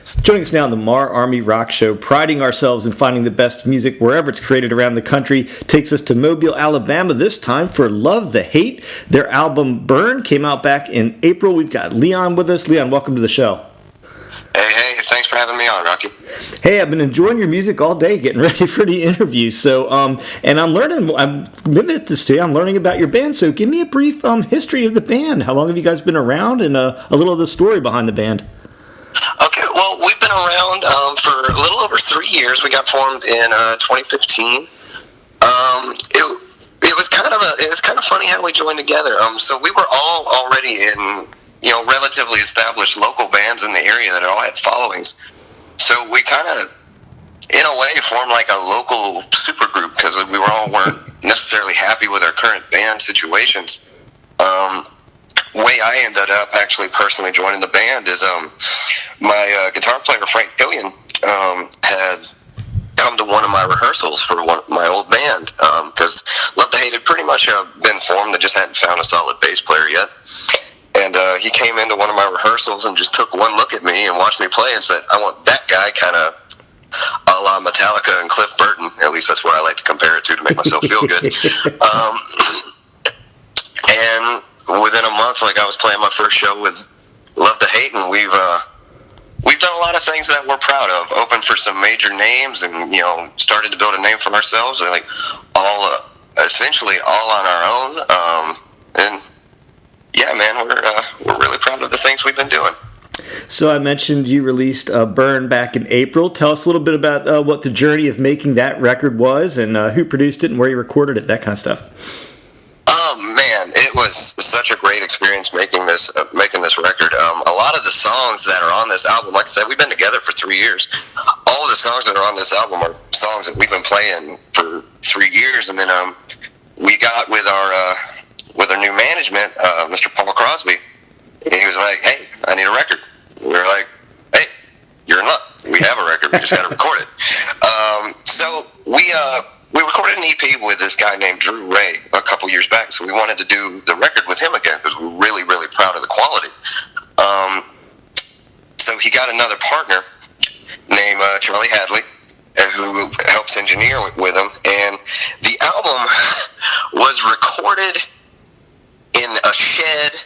Joining us now on the MARR Army Rock Show, priding ourselves in finding the best music wherever it's created around the country, takes us to Mobile, Alabama this time for Love the Hate. Their album Burn came out back in April. We've got Leon with us. Leon, welcome to the show. Hey, thanks for having me on, Rocky. Hey, I've been enjoying your music all day, getting ready for the interview. So, and I'm learning about your band. So give me a brief history of the band. How long have you guys been around, and a little of the story behind the band? Okay, well, we've been around for a little over 3 years. We got formed in 2015. It was kind of funny how we joined together. So we were all already in relatively established local bands in the area that all had followings. So we kind of, in a way, formed like a local supergroup because we weren't necessarily happy with our current band situations. Way I ended up actually personally joining the band is my guitar player Frank Killian had come to one of my rehearsals for my old band because Love the Hate had pretty much been formed. They just hadn't found a solid bass player yet. And he came into one of my rehearsals and just took one look at me and watched me play and said, I want that guy kind of a la Metallica and Cliff Burton. At least that's what I like to compare it to make myself feel good. And within a month, I was playing my first show with Love the Hate, and we've done a lot of things that we're proud of. Opened for some major names, and started to build a name for ourselves. And essentially all on our own. And yeah, man, we're really proud of the things we've been doing. So I mentioned you released Burn back in April. Tell us a little bit about what the journey of making that record was, and who produced it and where you recorded it, that kind of stuff. Man, it was such a great experience making this record. A lot of the songs that are on this album, like I said, we've been together for 3 years. All of the songs that are on this album are songs that we've been playing for 3 years, and then we got with our new management, Mr. Paul Crosby, and he was like, "Hey, I need a record." We were like, "Hey, you're in luck. We have a record. We just got to record it." So we recorded an EP with this guy named Drew Ray a couple years back, so we wanted to do the record with him again because we were really, really proud of the quality. So he got another partner named Charlie Hadley, who helps engineer with him, and the album was recorded in a shed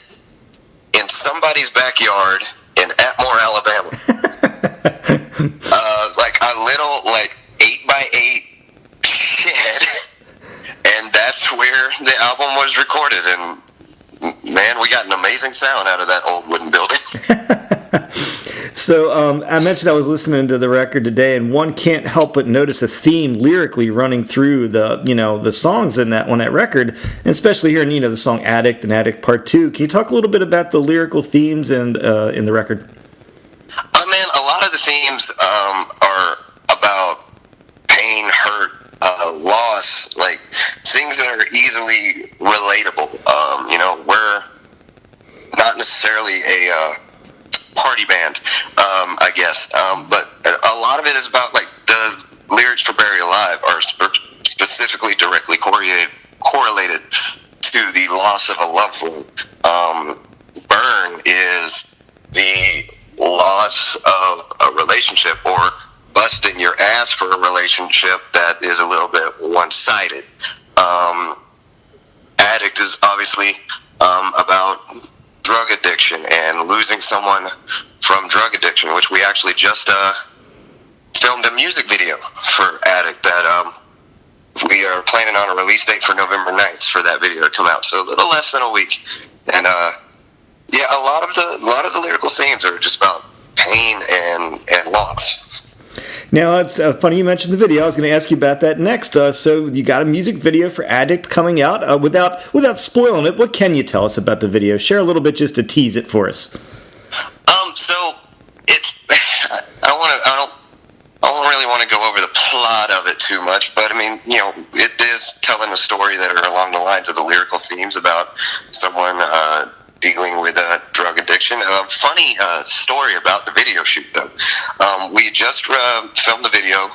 in somebody's backyard in Atmore, Alabama. Like a little 8x8 shed, and that's where the album was recorded. And man, we got an amazing sound out of that old wooden building. So I mentioned I was listening to the record today, and one can't help but notice a theme lyrically running through the songs on that record, and especially here in the song Addict and Addict Part 2. Can you talk a little bit about the lyrical themes and in the record? Man, a lot of the themes are about pain, hurt, loss, like things that are easily relatable. We're not necessarily a party band, I guess, but a lot of it is about the lyrics for Bury Alive are specifically directly correlated to the loss of a loved one. Burn is the loss of a relationship, or busting your ass for a relationship that is a little bit one-sided. Addict is obviously about drug addiction and losing someone from drug addiction, which we actually just filmed a music video for Addict that we are planning on a release date for November 9th for that video to come out. So a little less than a week. And yeah, a lot of the lyrical themes are just about pain and loss. Now, it's funny you mentioned the video. I was going to ask you about that next. So you got a music video for Addict coming out. Without spoiling it, what can you tell us about the video? Share a little bit just to tease it for us. So it's I don't really want to go over the plot of it too much, but I mean, it is telling a story that are along the lines of the lyrical themes about someone dealing with drug addiction. A funny story about the video shoot, though. We just filmed the video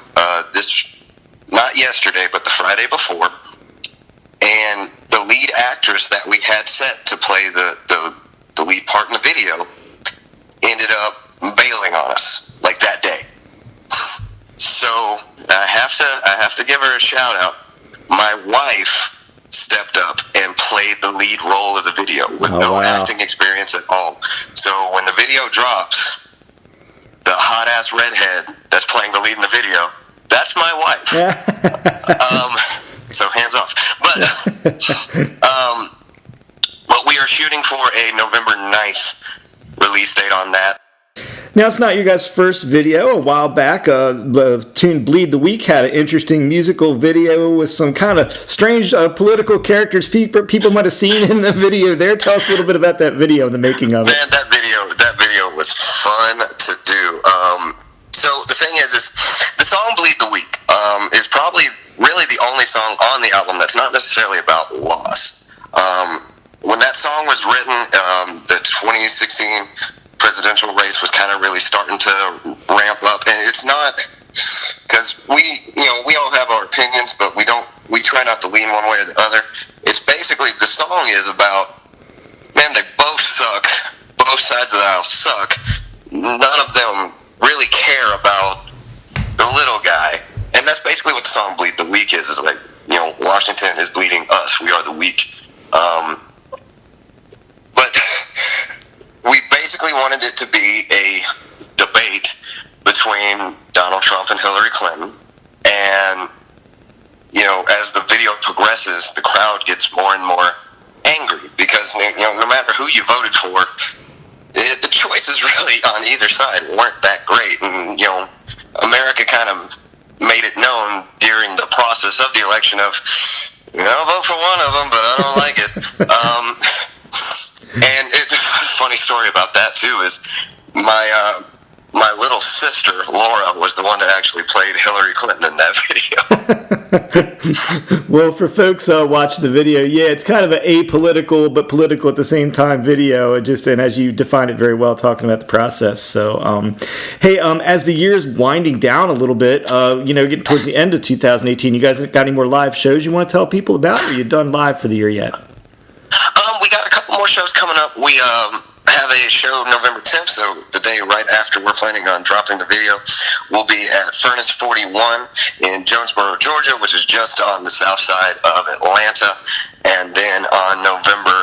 not yesterday, but the Friday before, and the lead actress that we had set to play the lead part in the video ended up bailing on us. give her a shout out. My wife stepped up and played the lead role of the video with no acting experience at all. So when the video drops, the hot ass redhead that's playing the lead in the video, that's my wife. So hands off. But we are shooting for a November 9th release date on that. Now, it's not your guys' first video. A while back, the tune Bleed the Week had an interesting musical video with some kind of strange political characters people might have seen in the video there. Tell us a little bit about that video, the making of it. Man, that video was fun to do. So the thing is the song Bleed the Week is probably really the only song on the album that's not necessarily about loss. When that song was written, the 2016 presidential race was kind of really starting to ramp up, and it's not, because we all have our opinions, but we try not to lean one way or the other. It's basically, the song is about, man, they both suck, both sides of the aisle suck, none of them really care about the little guy, and that's basically what the song Bleed the Weak is like, Washington is bleeding us, we are the weak. But we basically wanted it to be a debate between Donald Trump and Hillary Clinton, and as the video progresses, the crowd gets more and more angry because no matter who you voted for, the choices really on either side weren't that great, and America kind of made it known during the process of the election of, I'll vote for one of them, but I don't like it. And it's a funny story about that too is my little sister Laura was the one that actually played Hillary Clinton in that video. Well, for folks watching the video, it's kind of an apolitical but political at the same time video, and as you defined it very well, talking about the process. So, hey, as the year's winding down a little bit, getting towards the end of 2018, you guys got any more live shows you want to tell people about, or are you done live for the year yet? We got a couple more shows coming up. We have a show November 10th, so the day right after we're planning on dropping the video, we'll be at Furnace 41 in Jonesboro, Georgia, which is just on the south side of Atlanta. And then on November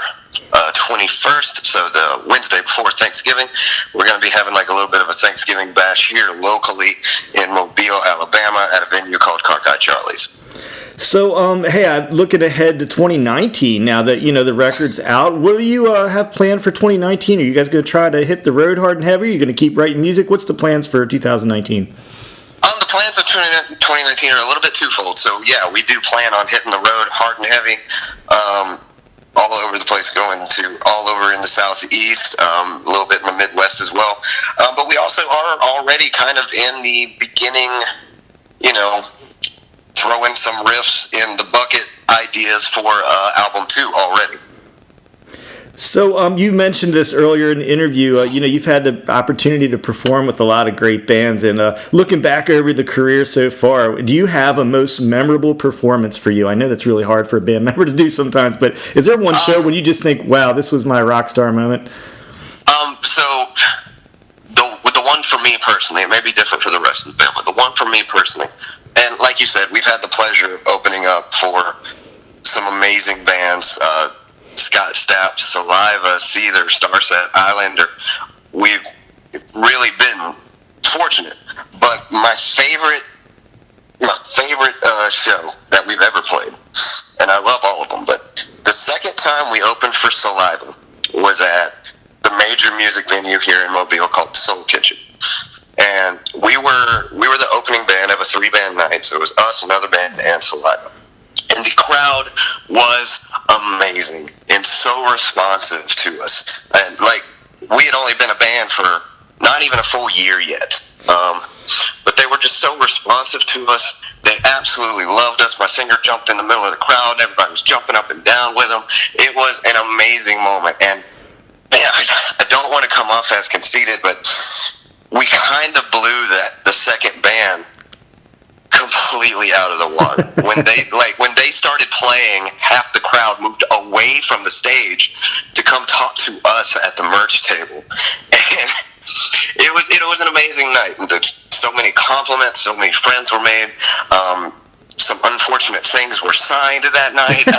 21st, so the Wednesday before Thanksgiving, we're going to be having like a little bit of a Thanksgiving bash here locally in Mobile, Alabama, at a venue called Cockeye Charlie's. So, hey, I'm looking ahead to 2019 now that, the record's out. What do you have planned for 2019? Are you guys going to try to hit the road hard and heavy? Are you going to keep writing music? What's the plans for 2019? The plans of 2019 are a little bit twofold. So, yeah, we do plan on hitting the road hard and heavy, all over the place, going to all over in the Southeast, a little bit in the Midwest as well. But we also are already kind of in the beginning, throwing some riffs in the bucket ideas for album 2 already. So you mentioned this earlier in the interview. You've had the opportunity to perform with a lot of great bands, and looking back over the career so far, do you have a most memorable performance for you? I know that's really hard for a band member to do sometimes, but is there one show when you just think, wow, this was my rock star moment? So the one for me personally, it may be different for the rest of the band, but the one for me personally, and like you said, we've had the pleasure of opening up for some amazing bands, Scott Stapp, Saliva, Seether, Starset, Islander. We've really been fortunate. But my favorite show that we've ever played, and I love all of them, but the second time we opened for Saliva was at the major music venue here in Mobile called Soul Kitchen. And we were the opening band of a 3-band night, so it was us, another band, and Saliva. And the crowd was amazing and so responsive to us. And we had only been a band for not even a full year yet. But they were just so responsive to us. They absolutely loved us. My singer jumped in the middle of the crowd. Everybody was jumping up and down with him. It was an amazing moment. And man, I don't want to come off as conceited, but we kind of blew the second band completely out of the water. When they started playing, half the crowd moved away from the stage to come talk to us at the merch table. And it was an amazing night. So many compliments, so many friends were made. some unfortunate things were signed that night, and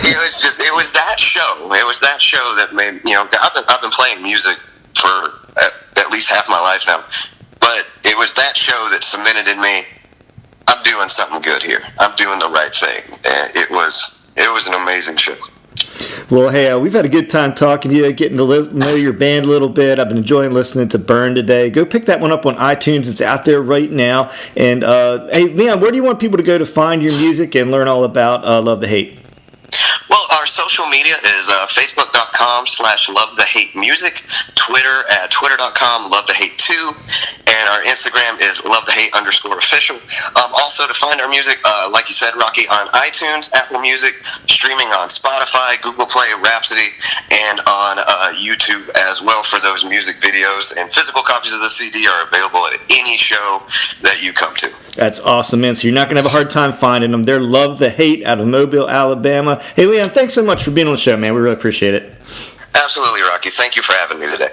it was that show that made, I've been playing music for at least half my life now, but it was that show that cemented in me, I'm doing something good here. I'm doing the right thing. And it was an amazing show. Well, hey, we've had a good time talking to you, getting to know your band a little bit. I've been enjoying listening to Burn today. Go pick that one up on iTunes. It's out there right now. And, hey, Leon, where do you want people to go to find your music and learn all about Love the Hate? Well, our social media is facebook.com/lovethehatemusic, Twitter at twitter.com/lovethehate2, and our Instagram is lovethehate_official. Also, to find our music, like you said, Rocky, on iTunes, Apple Music, streaming on Spotify, Google Play, Rhapsody, and on YouTube as well for those music videos. And physical copies of the CD are available at any show that you come to. That's awesome, man. So you're not going to have a hard time finding them. They're Love the Hate out of Mobile, Alabama. Hey, Leon, thanks so much for being on the show, man. We really appreciate it. Absolutely, Rocky. Thank you for having me today.